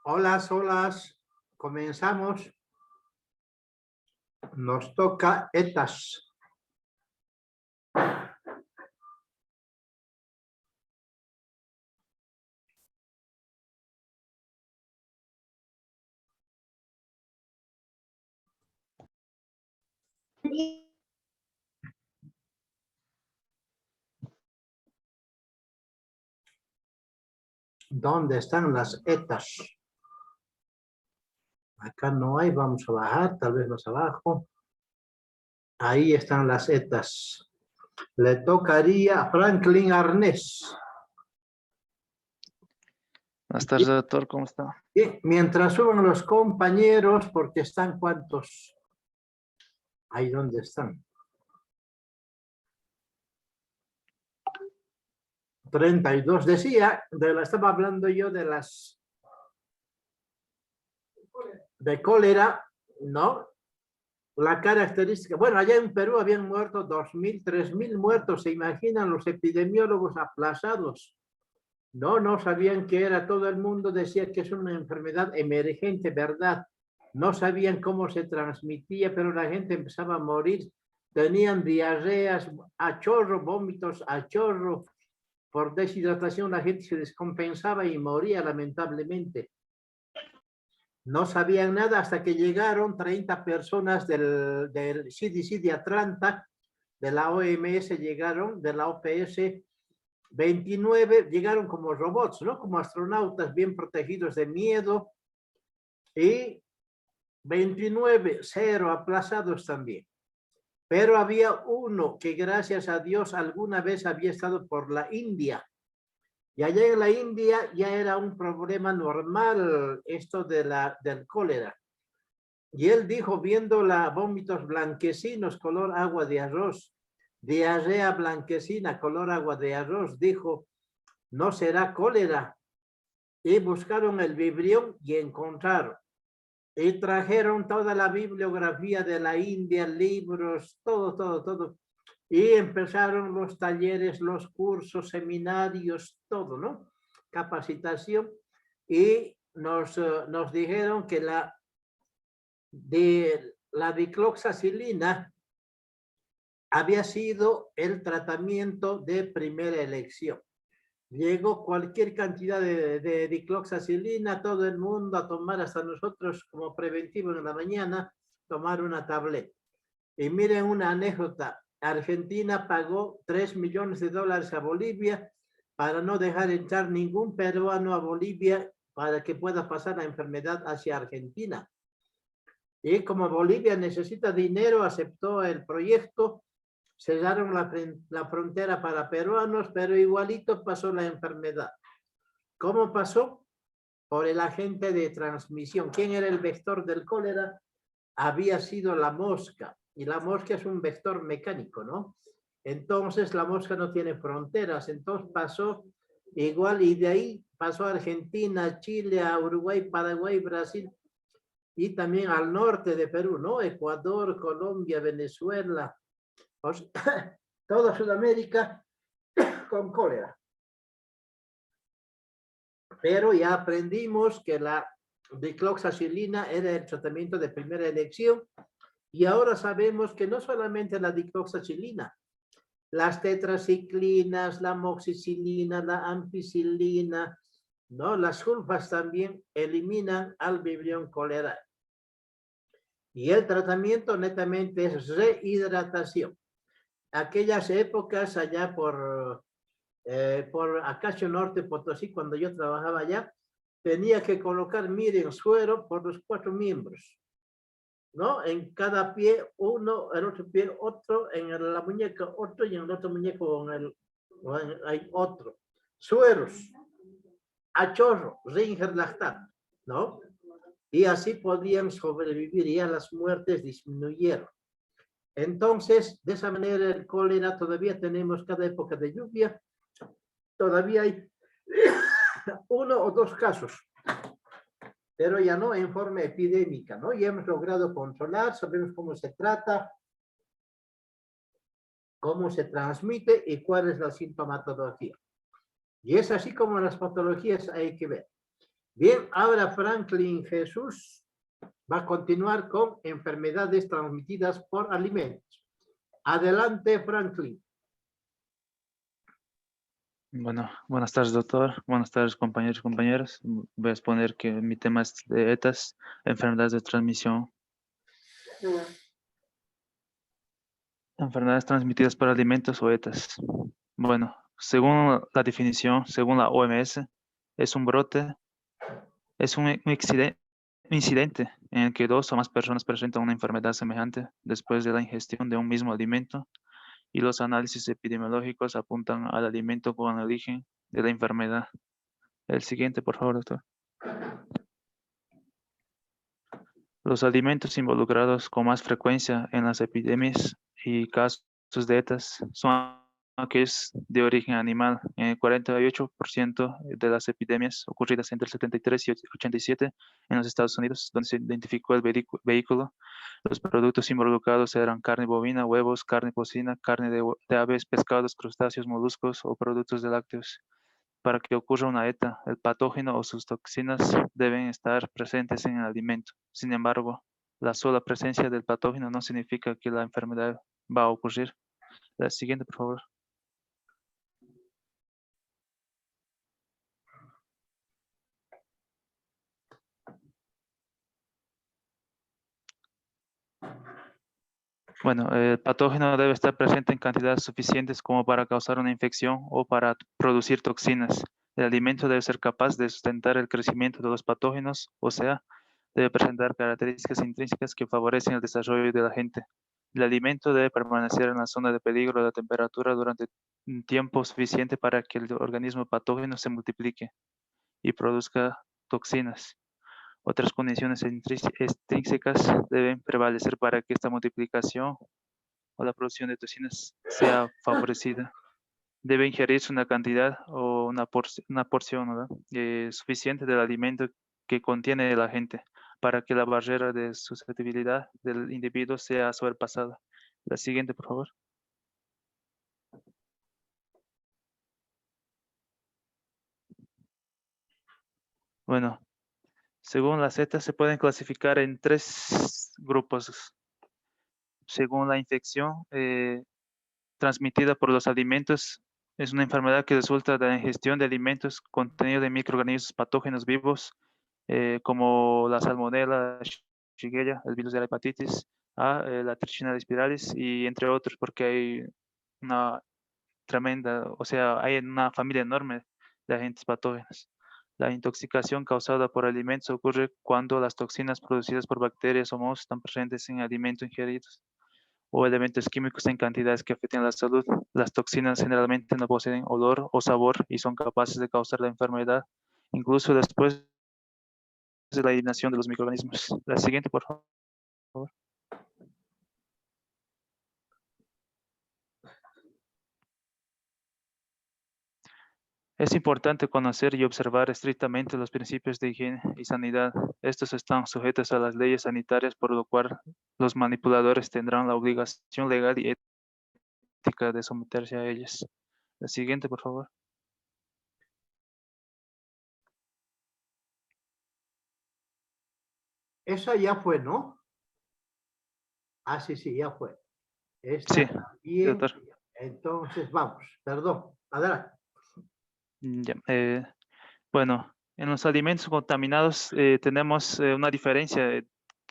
Hola, hola. Comenzamos. Nos toca ETAS. ¿Dónde están las ETAS? Acá no hay, vamos a bajar, tal vez más abajo. Ahí están las ETAs. Le tocaría a Franklin Arnés. Buenas tardes, doctor, ¿cómo está? Bien, mientras suban los compañeros, porque están cuántos. Ahí donde están. 32. Decía, estaba hablando yo de las de cólera, ¿no? La característica, bueno, allá en Perú habían muerto 2.000, 3.000 muertos, se imaginan los epidemiólogos aplazados. No sabían qué era, todo el mundo decía que es una enfermedad emergente, ¿verdad? No sabían cómo se transmitía, pero la gente empezaba a morir, tenían diarreas a chorro, vómitos a chorro, por deshidratación la gente se descompensaba y moría lamentablemente. No sabían nada hasta que llegaron 30 personas del CDC de Atlanta, de la OMS llegaron, de la OPS, 29 llegaron como robots, ¿no? Como astronautas bien protegidos de miedo, y 29, 0 aplazados también. Pero había uno que gracias a Dios alguna vez había estado por la India. Y allá en la India ya era un problema normal esto del cólera. Y él dijo, viendo vómitos blanquecinos, color agua de arroz, diarrea blanquecina, color agua de arroz, dijo, no será cólera. Y buscaron el Vibrión y encontraron. Y trajeron toda la bibliografía de la India, libros, todo. Y empezaron los talleres, los cursos, seminarios, todo, ¿no? Capacitación. Y nos dijeron que la dicloxacilina había sido el tratamiento de primera elección. Llegó cualquier cantidad de dicloxacilina, todo el mundo a tomar, hasta nosotros como preventivo en la mañana, tomar una tableta. Y miren una anécdota, Argentina pagó $3 millones a Bolivia para no dejar entrar ningún peruano a Bolivia para que pueda pasar la enfermedad hacia Argentina. Y como Bolivia necesita dinero, aceptó el proyecto, cerraron la frontera para peruanos, pero igualito pasó la enfermedad. ¿Cómo pasó? Por el agente de transmisión. ¿Quién era el vector del cólera? Había sido la mosca. Y la mosca es un vector mecánico, ¿no? Entonces la mosca no tiene fronteras. Entonces pasó igual y de ahí pasó a Argentina, Chile, a Uruguay, Paraguay, Brasil y también al norte de Perú, ¿no? Ecuador, Colombia, Venezuela, toda Sudamérica con cólera. Pero ya aprendimos que la dicloxacilina era el tratamiento de primera elección y ahora sabemos que no solamente la dicloxacilina, las tetraciclinas, la amoxicilina, la ampicilina, ¿no? Las sulfas también eliminan al Vibrión cholerae. Y el tratamiento netamente es rehidratación. Aquellas épocas allá por Acacio Norte, Potosí, cuando yo trabajaba allá, tenía que colocar, miren, suero por los 4 miembros, ¿no? En cada pie uno, en otro pie otro, en la muñeca otro y en el otro muñeco hay otro. Sueros, a chorro, Ringer lactato, ¿no? Y así podían sobrevivir y ya las muertes disminuyeron. Entonces, de esa manera el cólera todavía tenemos cada época de lluvia, todavía hay 1 o 2 casos, pero ya no en forma epidémica, ¿no? Ya hemos logrado controlar, sabemos cómo se trata, cómo se transmite y cuál es la sintomatología. Y es así como las patologías hay que ver. Bien, ahora Franklin Jesús va a continuar con enfermedades transmitidas por alimentos. Adelante, Franklin. Bueno, buenas tardes, doctor. Buenas tardes, compañeros y compañeras. Voy a exponer que mi tema es de ETAs, enfermedades de transmisión. Enfermedades transmitidas por alimentos o ETAs. Bueno, según la definición, según la OMS, es un brote, es un incidente en el que dos o más personas presentan una enfermedad semejante después de la ingestión de un mismo alimento, y los análisis epidemiológicos apuntan al alimento como el origen de la enfermedad. El siguiente, por favor, doctor. Los alimentos involucrados con más frecuencia en las epidemias y casos de ETAs son aquellos de origen animal. En el 48% de las epidemias ocurridas entre el 73 y 87 en los Estados Unidos, donde se identificó el vehículo, los productos involucrados eran carne bovina, huevos, carne porcina, carne de aves, pescados, crustáceos, moluscos o productos de lácteos. Para que ocurra una ETA, el patógeno o sus toxinas deben estar presentes en el alimento. Sin embargo, la sola presencia del patógeno no significa que la enfermedad va a ocurrir. La siguiente, por favor. Bueno, el patógeno debe estar presente en cantidades suficientes como para causar una infección o para producir toxinas. El alimento debe ser capaz de sustentar el crecimiento de los patógenos, o sea, debe presentar características intrínsecas que favorecen el desarrollo del agente. El alimento debe permanecer en la zona de peligro de la temperatura durante un tiempo suficiente para que el organismo patógeno se multiplique y produzca toxinas. Otras condiciones extrínsecas deben prevalecer para que esta multiplicación o la producción de toxinas sea favorecida. Debe ingerirse una cantidad o una porción, ¿verdad? Suficiente del alimento que contiene el agente para que la barrera de susceptibilidad del individuo sea sobrepasada. La siguiente, por favor. Bueno, según las zetas se pueden clasificar en 3 grupos. Según la infección transmitida por los alimentos, es una enfermedad que resulta de la ingestión de alimentos contenidos de microorganismos patógenos vivos, como la salmonella, Shigella, el virus de la hepatitis A, la Trichina spiralis y entre otros, porque hay una tremenda, o sea, hay una familia enorme de agentes patógenos. La intoxicación causada por alimentos ocurre cuando las toxinas producidas por bacterias o mohos están presentes en alimentos ingeridos o elementos químicos en cantidades que afecten la salud. Las toxinas generalmente no poseen olor o sabor y son capaces de causar la enfermedad, incluso después de la eliminación de los microorganismos. La siguiente, por favor. Es importante conocer y observar estrictamente los principios de higiene y sanidad. Estos están sujetos a las leyes sanitarias, por lo cual los manipuladores tendrán la obligación legal y ética de someterse a ellas. La siguiente, por favor. Esa ya fue, ¿no? Ah, sí, sí, ya fue. Esta Sí, también. doctor. Entonces, vamos, perdón, adelante. Ya, bueno, en los alimentos contaminados tenemos una diferencia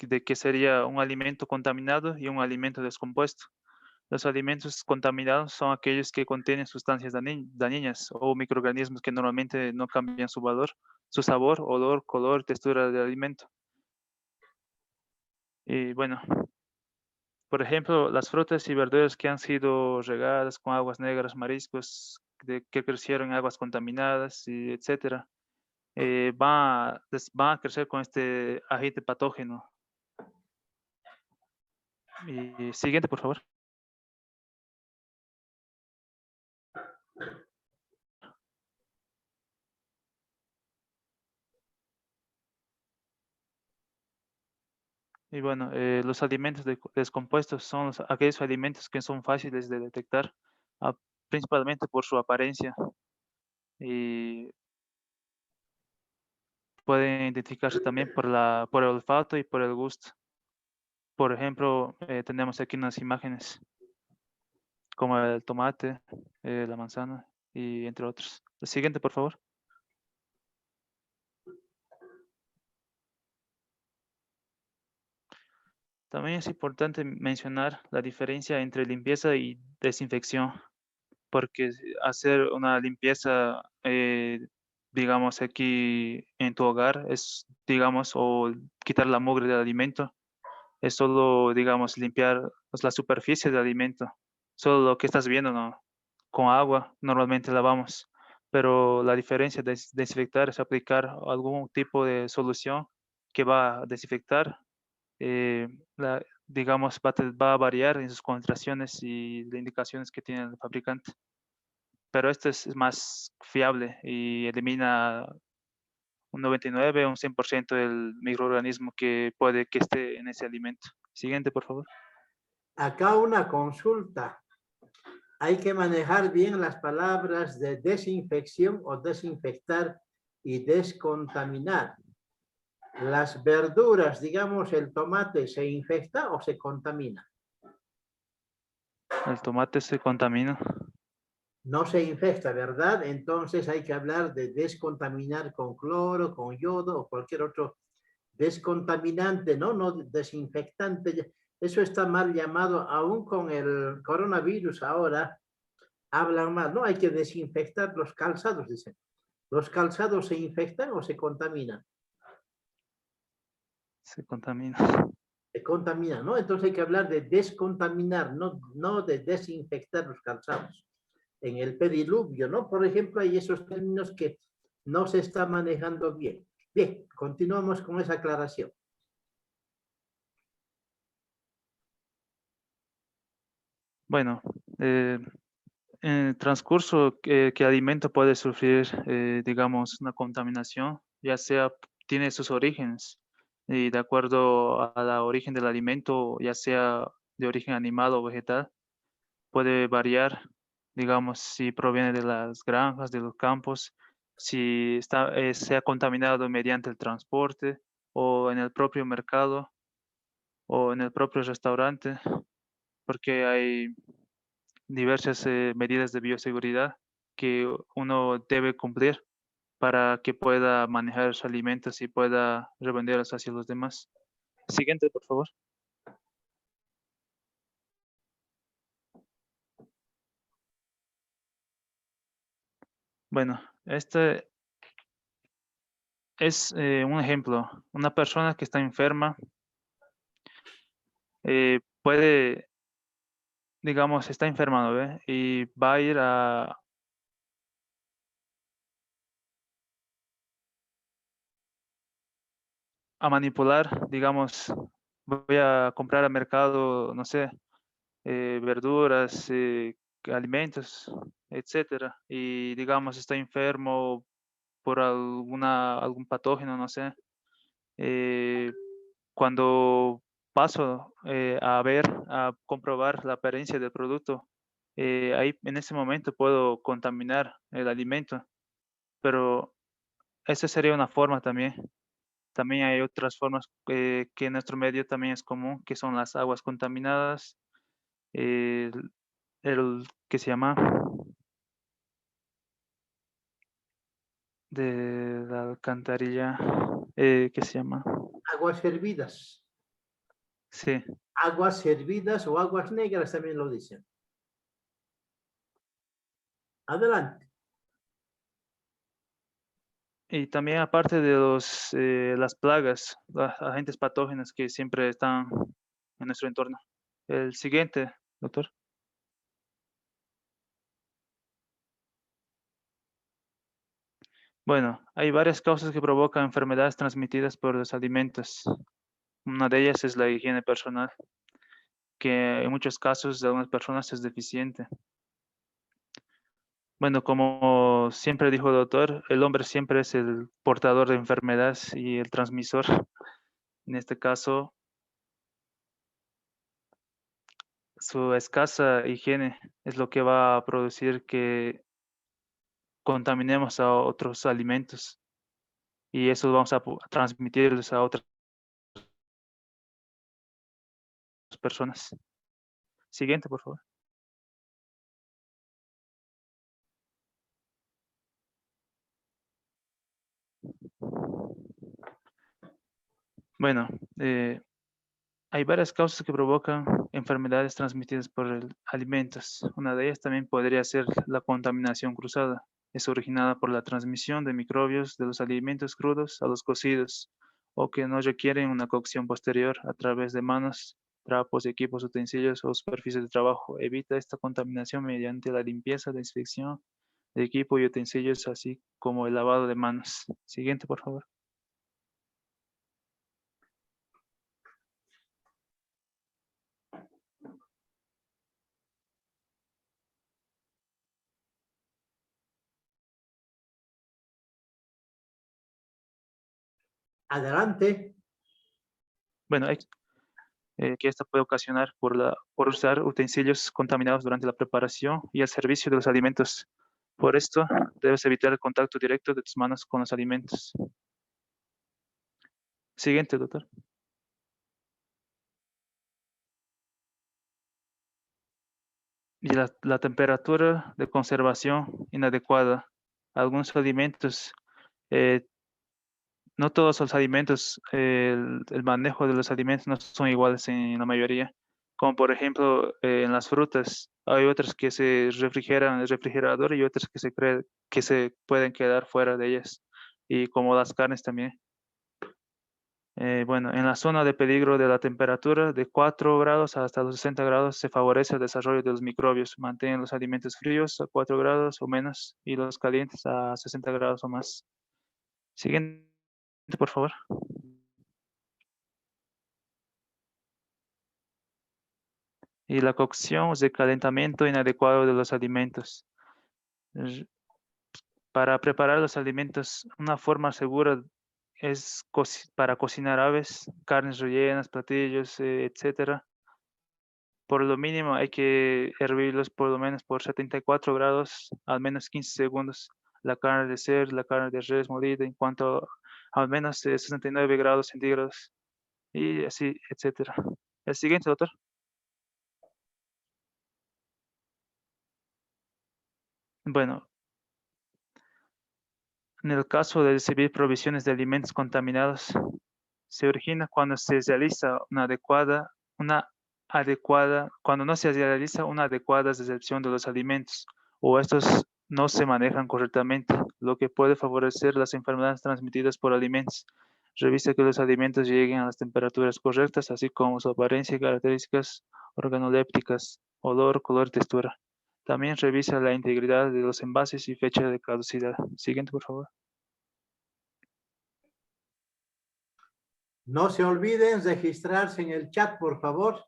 de que sería un alimento contaminado y un alimento descompuesto. Los alimentos contaminados son aquellos que contienen sustancias dañinas o microorganismos que normalmente no cambian su valor, su sabor, olor, color, textura del alimento. Y bueno, por ejemplo, las frutas y verduras que han sido regadas con aguas negras, mariscos que crecieron en aguas contaminadas, y etcétera, van a crecer con este agente patógeno. Y siguiente, por favor. Y bueno, los alimentos descompuestos son aquellos alimentos que son fáciles de detectar, ah, principalmente por su apariencia. y pueden identificarse también por el olfato y por el gusto. Por ejemplo, tenemos aquí unas imágenes como el tomate, la manzana y entre otros. El siguiente, por favor. También es importante mencionar la diferencia entre limpieza y desinfección, porque hacer una limpieza, digamos, aquí en tu hogar es, digamos, o quitar la mugre del alimento, es solo, digamos, limpiar pues, la superficie del alimento, solo lo que estás viendo, ¿no? Con agua normalmente lavamos, pero la diferencia de desinfectar es aplicar algún tipo de solución que va a desinfectar, eh, digamos, va a variar en sus concentraciones y las indicaciones que tiene el fabricante. Pero este es más fiable y elimina un 99 o un 100% del microorganismo que puede que esté en ese alimento. Siguiente, por favor. Acá una consulta. Hay que manejar bien las palabras de desinfección o desinfectar y descontaminar. Las verduras, digamos, el tomate, ¿se infecta o se contamina? El tomate se contamina. No se infecta, ¿verdad? Entonces hay que hablar de descontaminar con cloro, con yodo o cualquier otro descontaminante, ¿no? No desinfectante. Eso está mal llamado, aún con el coronavirus ahora hablan mal. No, hay que desinfectar los calzados, dicen. ¿Los calzados se infectan o se contaminan? Se contamina. Se contaminan, ¿no? Entonces hay que hablar de descontaminar, no de desinfectar los calzados. En el pediluvio, ¿no? Por ejemplo, hay esos términos que no se está manejando bien. Bien, continuamos con esa aclaración. Bueno, en el transcurso que alimento puede sufrir, digamos, una contaminación, ya sea tiene sus orígenes y de acuerdo a la origen del alimento, ya sea de origen animal o vegetal, puede variar, digamos, si proviene de las granjas, de los campos, si está, se ha contaminado mediante el transporte o en el propio mercado o en el propio restaurante, porque hay diversas medidas de bioseguridad que uno debe cumplir para que pueda manejar sus alimentos y pueda revenderlos hacia los demás. Siguiente, por favor. Bueno, este es un ejemplo. Una persona que está enferma puede, digamos, está enferma, ¿no? Y va a ir a manipular, digamos, voy a comprar al mercado, no sé, verduras, alimentos, etcétera. Y digamos, está enfermo por algún patógeno, no sé. Cuando paso a comprobar la apariencia del producto, ahí en ese momento puedo contaminar el alimento, pero esa sería una forma también. También hay otras formas que en nuestro medio también es común, que son las aguas contaminadas, el, que se llama de la alcantarilla, que se llama, Aguas hervidas. sí. Aguas hervidas o aguas negras también lo dicen. Adelante. Y también aparte de las plagas, los agentes patógenos que siempre están en nuestro entorno. El siguiente, doctor. Bueno, hay varias causas que provocan enfermedades transmitidas por los alimentos. Una de ellas es la higiene personal, que en muchos casos de algunas personas es deficiente. Bueno, como siempre dijo el doctor, el hombre siempre es el portador de enfermedades y el transmisor. En este caso, su escasa higiene es lo que va a producir que contaminemos a otros alimentos. Y eso vamos a transmitirles a otras personas. Siguiente, por favor. Bueno, hay varias causas que provocan enfermedades transmitidas por alimentos. Una de ellas también podría ser la contaminación cruzada. Es originada por la transmisión de microbios de los alimentos crudos a los cocidos o que no requieren una cocción posterior a través de manos, trapos, equipos, utensilios o superficies de trabajo. Evita esta contaminación mediante la limpieza, desinfección de equipo y utensilios, así como el lavado de manos. Siguiente, por favor. Adelante. Bueno, que esta puede ocasionar por usar utensilios contaminados durante la preparación y el servicio de los alimentos. Por esto, debes evitar el contacto directo de tus manos con los alimentos. Siguiente, doctor. Y la temperatura de conservación inadecuada. Algunos alimentos, no todos los alimentos, el manejo de los alimentos no son iguales en la mayoría. Como por ejemplo, en las frutas, hay otras que se refrigeran en el refrigerador y otras que que se pueden quedar fuera de ellas. Y como las carnes también. Bueno, en la zona de peligro de la temperatura de 4 grados hasta los 60 grados se favorece el desarrollo de los microbios. Mantienen los alimentos fríos a 4 grados o menos y los calientes a 60 grados o más. Siguiente, por favor. Y la cocción es el calentamiento inadecuado de los alimentos. Para preparar los alimentos, una forma segura es para cocinar aves, carnes rellenas, platillos, etcétera. Por lo mínimo hay que hervirlos por lo menos por 74 grados, al menos 15 segundos. La carne de cerdo, la carne de res molida en cuanto a al menos 69 grados centígrados y así, etcétera. El siguiente, doctor. Bueno, en el caso de recibir provisiones de alimentos contaminados, se origina cuando se realiza cuando no se realiza una adecuada recepción de los alimentos o estos no se manejan correctamente, lo que puede favorecer las enfermedades transmitidas por alimentos. Revisa que los alimentos lleguen a las temperaturas correctas, así como su apariencia y características organolépticas, olor, color y textura. También revisa la integridad de los envases y fecha de caducidad. Siguiente, por favor. No se olviden registrarse en el chat, por favor.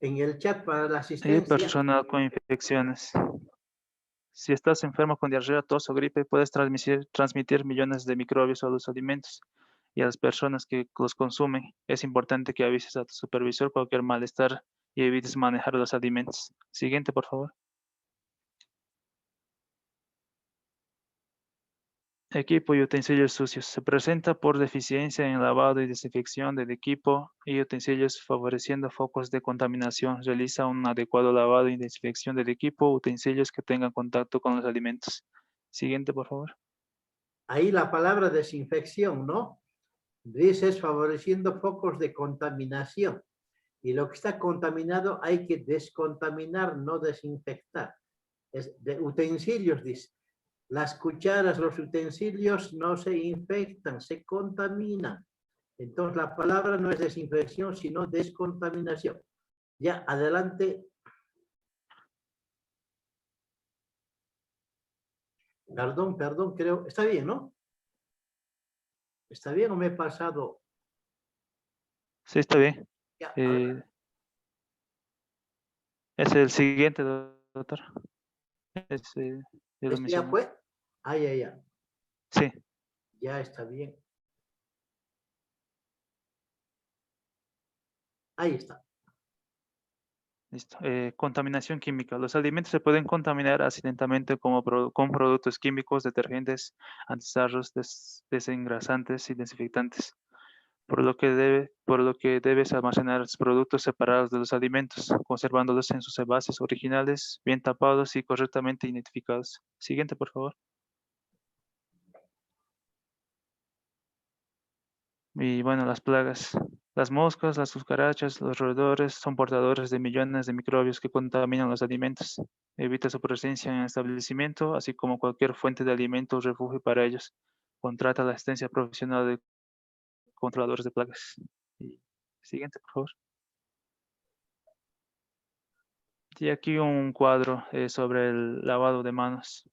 En el chat para la Y asistencia. personal con infecciones. Si estás enfermo con diarrea, tos o gripe, puedes transmitir millones de microbios a los alimentos y a las personas que los consumen. Es importante que avises a tu supervisor cualquier malestar y evites manejar los alimentos. Siguiente, por favor. Equipo y utensilios sucios. Se presenta por deficiencia en lavado y desinfección del equipo y utensilios favoreciendo focos de contaminación. Realiza un adecuado lavado y desinfección del equipo, utensilios que tengan contacto con los alimentos. Siguiente, por favor. Ahí la palabra desinfección, ¿no? Dices favoreciendo focos de contaminación. Y lo que está contaminado hay que descontaminar, no desinfectar. Es de utensilios, dice. Las cucharas, los utensilios no se infectan, se contaminan. Entonces la palabra no es desinfección, sino descontaminación. Ya, adelante. Perdón, creo. Está bien, ¿no? ¿Está bien o me he pasado? Sí, está bien. Ya, Es el siguiente, doctor. Ya lo ¿este ya mencioné. fue? Ah, ya. Sí. Ya está bien. Ahí está. Listo. Contaminación química. Los alimentos se pueden contaminar accidentalmente como con productos químicos, detergentes, antisarros, desengrasantes y desinfectantes, por lo que debes almacenar los productos separados de los alimentos, conservándolos en sus envases originales, bien tapados y correctamente identificados. Siguiente, por favor. Y bueno, las plagas. Las moscas, las cucarachas, los roedores son portadores de millones de microbios que contaminan los alimentos. Evita su presencia en el establecimiento, así como cualquier fuente de alimento o refugio para ellos. Contrata la asistencia profesional de controladores de plagas. Y siguiente, por favor. Y aquí un cuadro sobre el lavado de manos.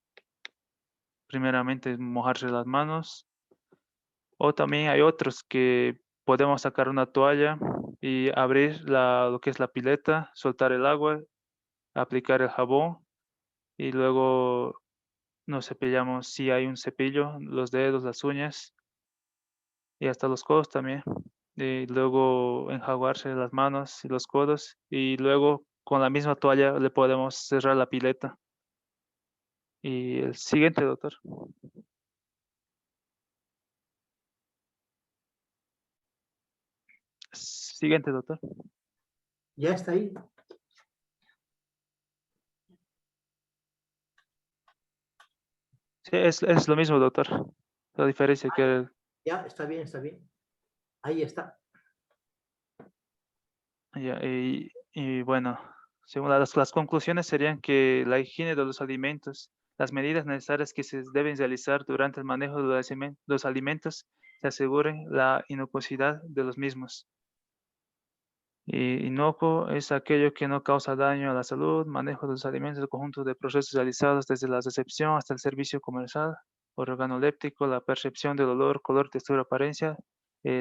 Primeramente, mojarse las manos. O también hay otros que podemos sacar una toalla y abrir lo que es la pileta, soltar el agua, aplicar el jabón y luego nos cepillamos si hay un cepillo, los dedos, las uñas y hasta los codos también. Y luego enjuagarse las manos y los codos y luego con la misma toalla le podemos cerrar la pileta. Y el siguiente, doctor. Siguiente, doctor. Ya está ahí. Sí, es lo mismo, doctor. La diferencia que... Ya, está bien, está bien. Ahí está. Ya, y bueno, según las conclusiones serían que la higiene de los alimentos, las medidas necesarias que se deben realizar durante el manejo de los alimentos, se aseguren la inocuidad de los mismos. Y inocuo es aquello que no causa daño a la salud, manejo de los alimentos, el conjunto de procesos realizados desde la recepción hasta el servicio comercial, organoléptico, la percepción del olor, color, textura, apariencia,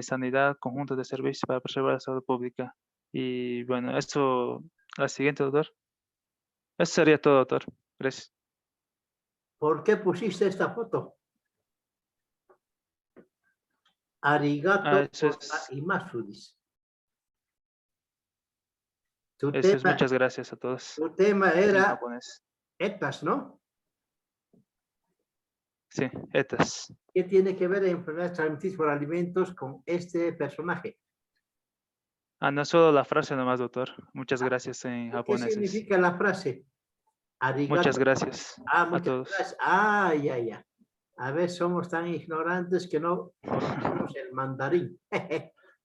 sanidad, conjunto de servicios para preservar la salud pública. Y bueno, esto, la siguiente, doctor. Eso sería todo, doctor. Gracias. ¿Por qué pusiste esta foto? Arigato Eso es, gozaimasu, dice. Tu eso es, tema, muchas gracias a todos. tu tema En era japonés. ETAS, ¿no? Sí, estas. ¿Qué tiene que ver enfermedades transmitidas por alimentos con este personaje? Ah, no solo la frase nomás, doctor. Muchas gracias en ¿Qué japonés. significa la frase? Muchas Arigato. gracias Ah, a muchas todos. gracias. Ah, ya, ya. A ver, somos tan ignorantes que no conocemos el mandarín.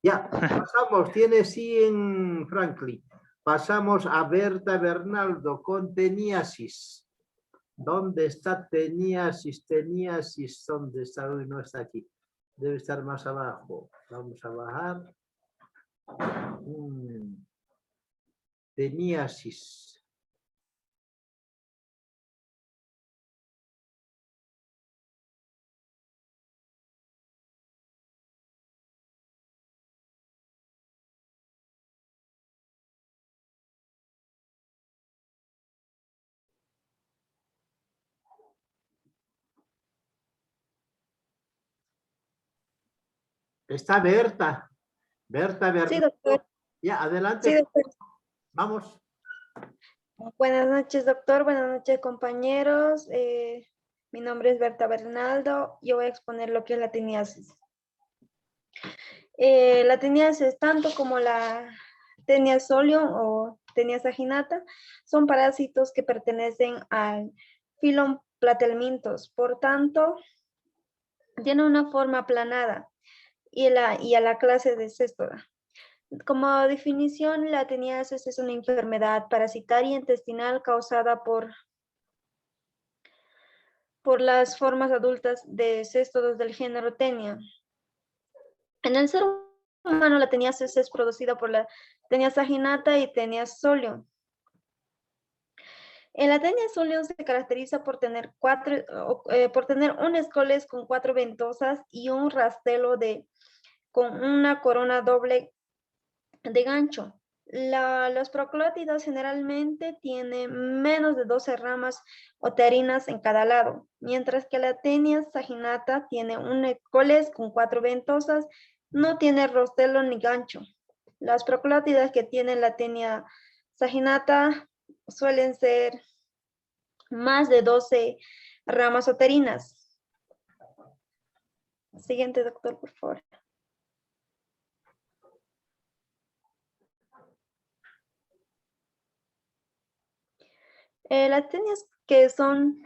Ya, pasamos. Tiene 100, Franklin. Pasamos a Berta Bernaldo con teniasis. ¿Dónde está teniasis? Teniasis, ¿dónde está? Hoy no está aquí. Debe estar más abajo. Vamos a bajar. Teniasis. Está Berta. Berta Sí, Bernaldo. doctor. Ya, adelante. Sí, doctor. Vamos. Buenas noches, doctor. Buenas noches, compañeros. Mi nombre es Berta Bernaldo. Yo voy a exponer lo que es la teniasis. La teniasis, tanto como la Taenia solium o Taenia saginata, son parásitos que pertenecen al filum Platelminthus. Por tanto, tiene una forma aplanada y a la clase de Cestoda. Como definición, la teniasis es una enfermedad parasitaria intestinal causada por las formas adultas de céstodos del género Taenia. En el ser humano, la teniasis es producida por la Taenia saginata y Taenia solium. En la Taenia solium se caracteriza por tener un escoles con 4 ventosas y un rastelo con una corona doble de gancho. Los proclótidos generalmente tienen menos de 12 ramas uterinas en cada lado, mientras que la Taenia saginata tiene un escoles con 4 ventosas, no tiene rostelo ni gancho. Las proclótidas que tiene la Taenia saginata suelen ser más de 12 ramas uterinas. Siguiente, doctor, por favor. Las tenias que son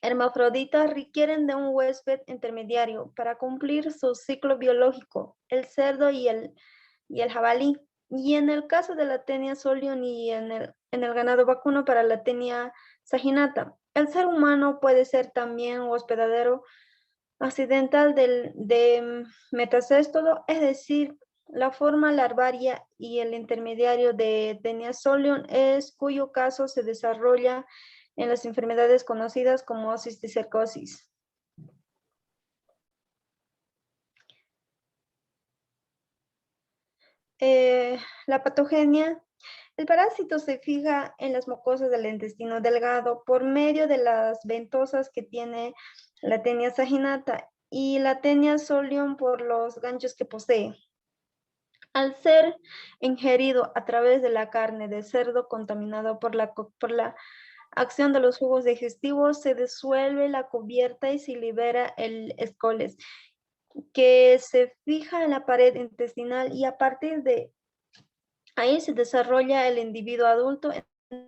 hermafroditas requieren de un huésped intermediario para cumplir su ciclo biológico, el cerdo y el jabalí. Y en el caso de la tenia solium y en el ganado vacuno para la tenia saginata. El ser humano puede ser también hospedadero accidental de metacéstodo, es decir, la forma larvaria y el intermediario de tenia solium es cuyo caso se desarrolla en las enfermedades conocidas como cisticercosis. La patogenia. El parásito se fija en las mucosas del intestino delgado por medio de las ventosas que tiene la tenia saginata y la tenia solium por los ganchos que posee. Al ser ingerido a través de la carne de cerdo contaminado por la acción de los jugos digestivos, se disuelve la cubierta y se libera el escoles, que se fija en la pared intestinal y a partir de ahí se desarrolla el individuo adulto en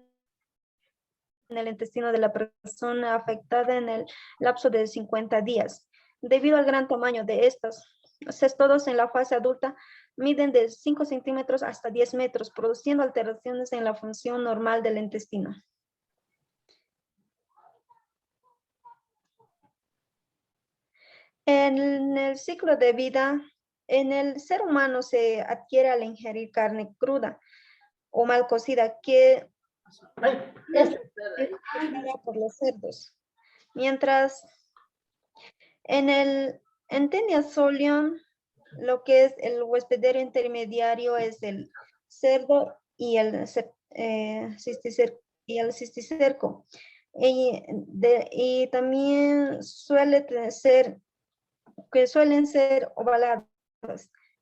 el intestino de la persona afectada en el lapso de 50 días. Debido al gran tamaño de estos cestodos en la fase adulta, miden de 5 centímetros hasta 10 metros, produciendo alteraciones en la función normal del intestino. En el ciclo de vida, en el ser humano se adquiere al ingerir carne cruda o mal cocida, que es por los cerdos. Mientras en tenia solium, lo que es el huéspedero intermediario es el cerdo y el cisticerco. Y también suelen ser ovaladas.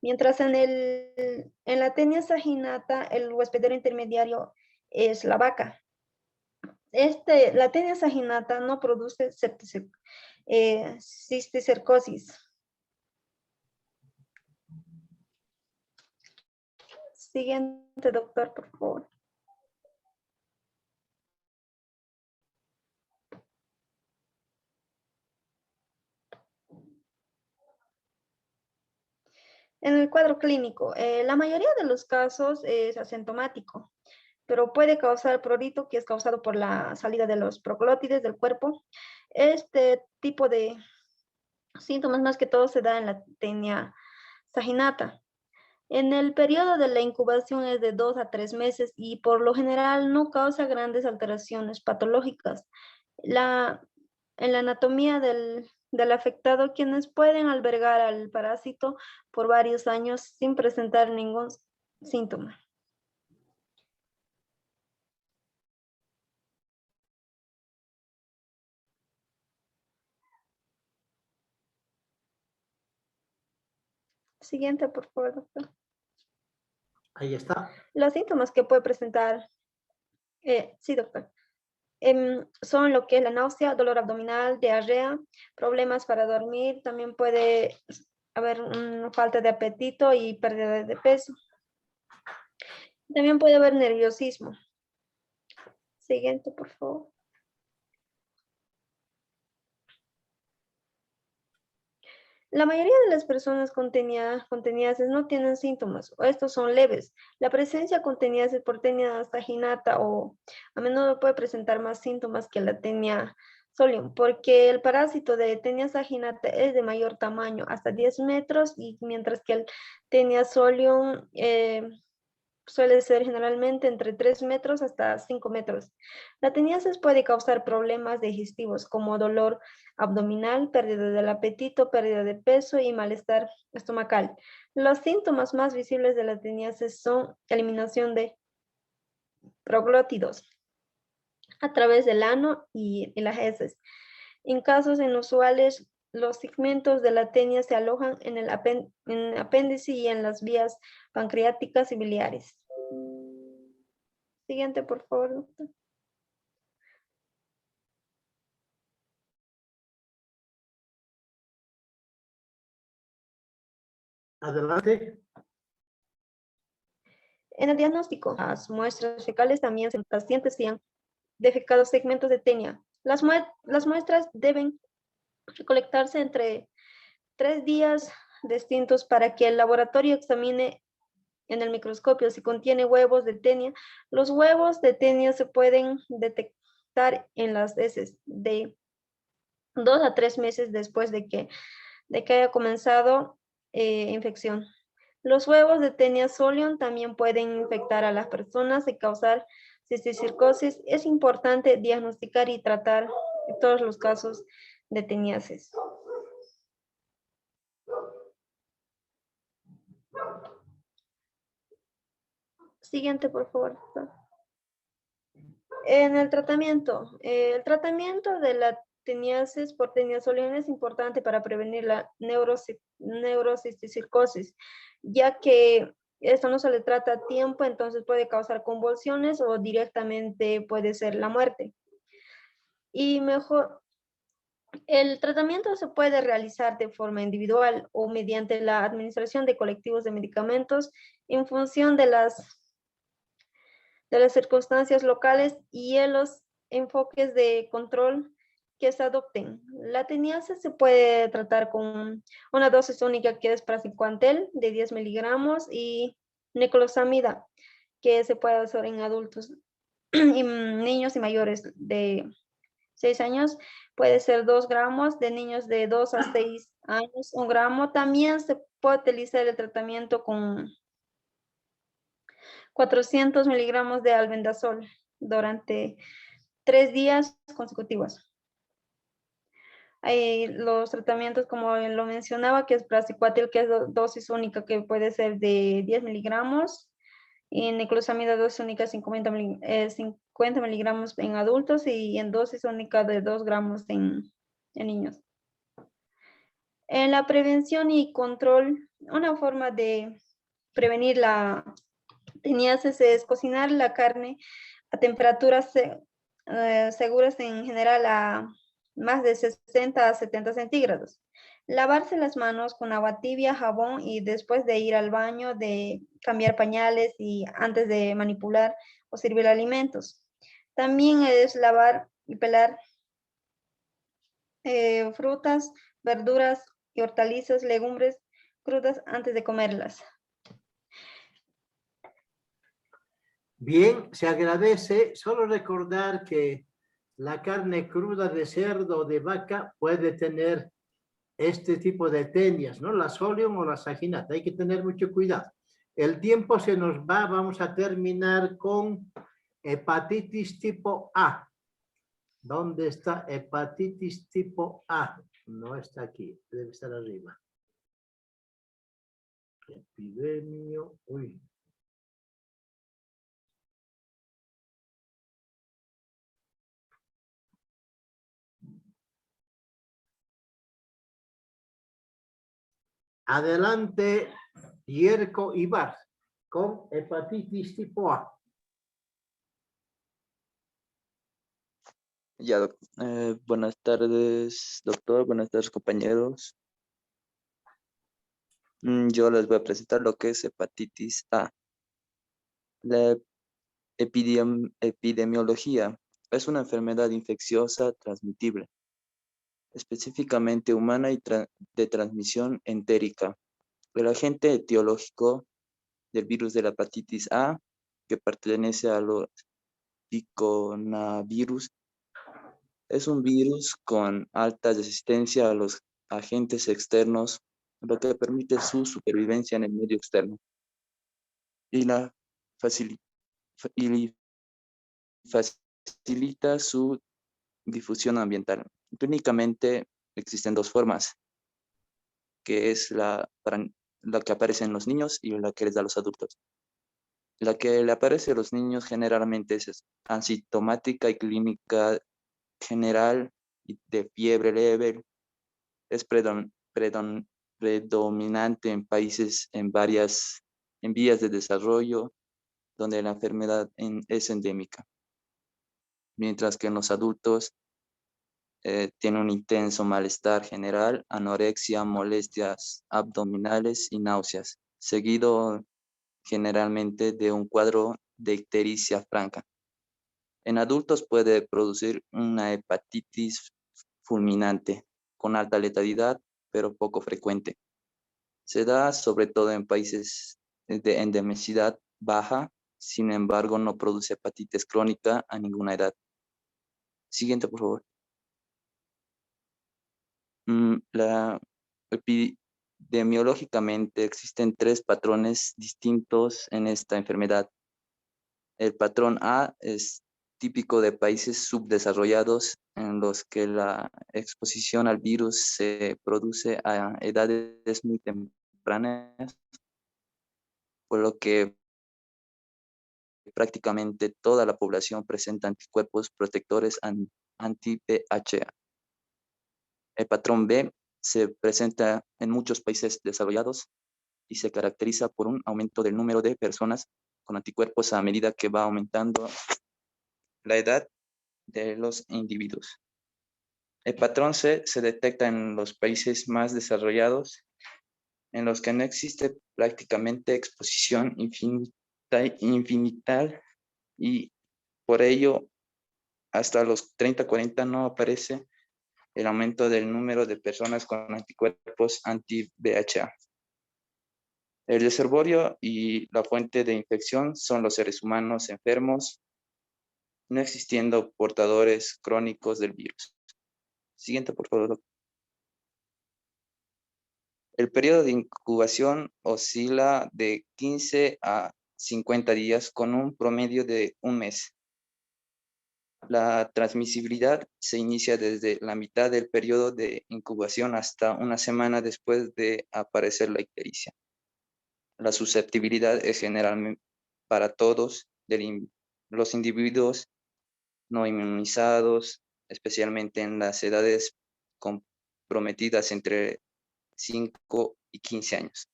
Mientras en la tenia saginata, el huéspedero intermediario es la vaca. La tenia saginata no produce cisticercosis. Siguiente, doctor, por favor. En el cuadro clínico, la mayoría de los casos es asintomático, pero puede causar prurito, que es causado por la salida de los proglótides del cuerpo. Este tipo de síntomas más que todo se da en la tenia saginata. En el periodo de la incubación es de 2 a 3 meses y por lo general no causa grandes alteraciones patológicas. En la anatomía del afectado, quienes pueden albergar al parásito por varios años sin presentar ningún síntoma. Siguiente, por favor, doctor. Ahí está. Los síntomas que puede presentar, sí, doctor, son lo que es la náusea, dolor abdominal, diarrea, problemas para dormir, también puede haber una falta de apetito y pérdida de peso. También puede haber nerviosismo. Siguiente, por favor. La mayoría de las personas con teniasis no tienen síntomas, o estos son leves. La presencia con teniasis por tenia saginata o a menudo puede presentar más síntomas que la tenia solium, porque el parásito de tenia saginata es de mayor tamaño, hasta 10 metros, y mientras que el tenia solium suele ser generalmente entre 3 metros hasta 5 metros. La teniasis puede causar problemas digestivos como dolor abdominal, pérdida del apetito, pérdida de peso y malestar estomacal. Los síntomas más visibles de la teniasis son eliminación de proglótidos a través del ano y las heces. En casos inusuales, los segmentos de la tenia se alojan en el apéndice y en las vías pancreáticas y biliares. Siguiente, por favor, doctor. Adelante. En el diagnóstico, las muestras fecales también en pacientes que han defecado segmentos de tenia. Las muestras deben recolectarse entre 3 días distintos para que el laboratorio examine en el microscopio si contiene huevos de tenia. Los huevos de tenia se pueden detectar en las heces de 2 a 3 meses después de que haya comenzado infección. Los huevos de Taenia solium también pueden infectar a las personas y causar cisticercosis. Es importante diagnosticar y tratar todos los casos de teniasis. Siguiente, por favor. En el tratamiento de la teniasis por Taenia solium es importante para prevenir la neurocisticercosis, ya que esto no se le trata a tiempo, entonces puede causar convulsiones o directamente puede ser la muerte. Y mejor, el tratamiento se puede realizar de forma individual o mediante la administración de colectivos de medicamentos en función de las circunstancias locales y en los enfoques de control que se adopten. La teniasis se puede tratar con una dosis única que es praziquantel de 10 miligramos y niclosamida que se puede usar en adultos y niños y mayores de 6 años. Puede ser 2 gramos, de niños de 2 a 6 años, 1 gramo. También se puede utilizar el tratamiento con 400 miligramos de albendazol durante 3 días consecutivos. Hay los tratamientos, como lo mencionaba, que es praziquantel, que es dosis única, que puede ser de 10 miligramos, y niclosamida dosis única 50 miligramos en adultos y en dosis única de 2 gramos en niños. En la prevención y control, una forma de prevenir la teniasis es cocinar la carne a temperaturas seguras, en general a más de 60 a 70 centígrados. Lavarse las manos con agua tibia, jabón y después de ir al baño, de cambiar pañales y antes de manipular o servir alimentos. También es lavar y pelar frutas, verduras y hortalizas, legumbres crudas antes de comerlas. Bien, se agradece. Solo recordar que la carne cruda de cerdo o de vaca puede tener este tipo de tenias, ¿no? La solium o la saginata. Hay que tener mucho cuidado. El tiempo se nos va. Vamos a terminar con hepatitis tipo A. ¿Dónde está hepatitis tipo A? No está aquí, debe estar arriba. Epidemio, uy. Adelante, Yerko Ibar, con hepatitis tipo A. Ya, buenas tardes, doctor. Buenas tardes, compañeros. Yo les voy a presentar lo que es hepatitis A. La epidemiología es una enfermedad infecciosa transmitible, específicamente humana y de transmisión entérica. El agente etiológico del virus de la hepatitis A, que pertenece a los piconavirus, es un virus con alta resistencia a los agentes externos, lo que permite su supervivencia en el medio externo y facilita su difusión ambiental. Clínicamente existen 2 formas, que es la que aparece en los niños y la que les da a los adultos. La que le aparece a los niños generalmente es asintomática y clínica general y de fiebre leve. Es predominante en países en vías de desarrollo donde la enfermedad es endémica, mientras que en los adultos tiene un intenso malestar general, anorexia, molestias abdominales y náuseas, seguido generalmente de un cuadro de ictericia franca. En adultos puede producir una hepatitis fulminante con alta letalidad, pero poco frecuente. Se da sobre todo en países de endemicidad baja, sin embargo no produce hepatitis crónica a ninguna edad. Siguiente, por favor. Epidemiológicamente existen 3 patrones distintos en esta enfermedad. El patrón A es típico de países subdesarrollados en los que la exposición al virus se produce a edades muy tempranas, por lo que prácticamente toda la población presenta anticuerpos protectores anti-VIH. El patrón B se presenta en muchos países desarrollados y se caracteriza por un aumento del número de personas con anticuerpos a medida que va aumentando la edad de los individuos. El patrón C se detecta en los países más desarrollados, en los que no existe prácticamente exposición infinital y por ello hasta los 30-40 no aparece el aumento del número de personas con anticuerpos anti-VIH. El reservorio y la fuente de infección son los seres humanos enfermos, no existiendo portadores crónicos del virus. Siguiente, por favor. El periodo de incubación oscila de 15 a 50 días con un promedio de un mes. La transmisibilidad se inicia desde la mitad del periodo de incubación hasta una semana después de aparecer la ictericia. La susceptibilidad es generalmente para todos los individuos no inmunizados, especialmente en las edades comprometidas entre 5 y 15 años.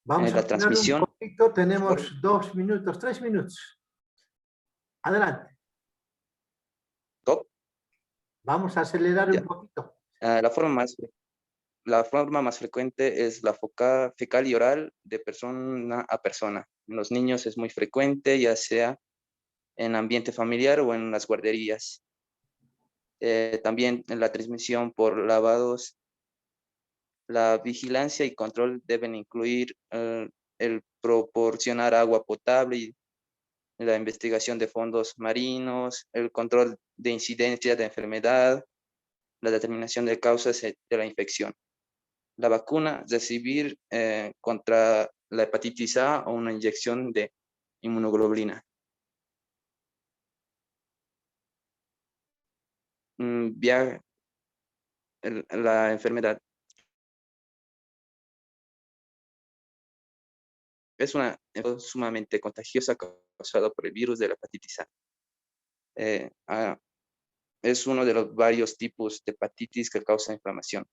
Vamos La a acelerar un transmisión. poquito, tenemos 2 minutos, 3 minutos. Adelante. Top. Vamos a acelerar Ya. un poquito. La forma más frecuente es la fecal y oral de persona a persona. En los niños es muy frecuente, ya sea en ambiente familiar o en las guarderías. También en la transmisión por lavados. La vigilancia y control deben incluir el proporcionar agua potable y la investigación de fondos marinos, el control de incidencia de enfermedad, la determinación de causas de la infección. La vacuna, recibir contra la hepatitis A o una inyección de inmunoglobulina. La enfermedad. Es una enfermedad sumamente contagiosa causada por el virus de la hepatitis A. Es uno de los varios tipos de hepatitis que causa inflamación.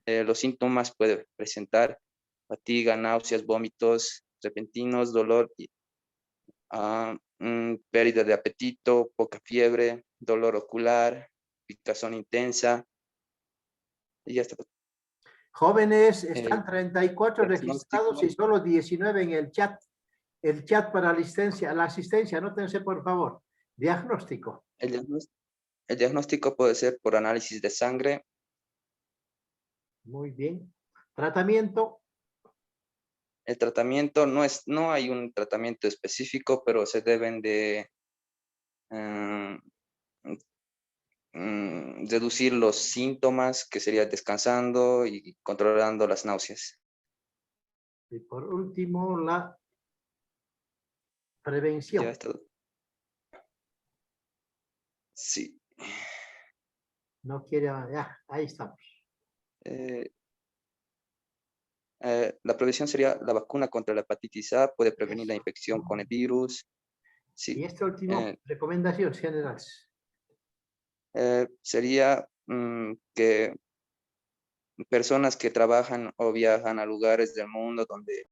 Los síntomas pueden presentar fatiga, náuseas, vómitos repentinos, dolor, pérdida de apetito, poca fiebre, dolor ocular, picazón intensa. Y ya está. Jóvenes, están 34 diagnóstico. registrados y solo 19 en el chat. El chat para la asistencia, anótense por favor. Diagnóstico. El diagnóstico puede ser por análisis de sangre. Muy bien. Tratamiento. El tratamiento no hay un tratamiento específico, pero se deben de reducir los síntomas, que sería descansando y controlando las náuseas. Y por último, la prevención. Ya está. Sí. No quiere, ya, ahí estamos. La prevención sería la vacuna contra la hepatitis A, puede prevenir la infección con el virus. Sí. Y esta última recomendación general. Sería que personas que trabajan o viajan a lugares del mundo donde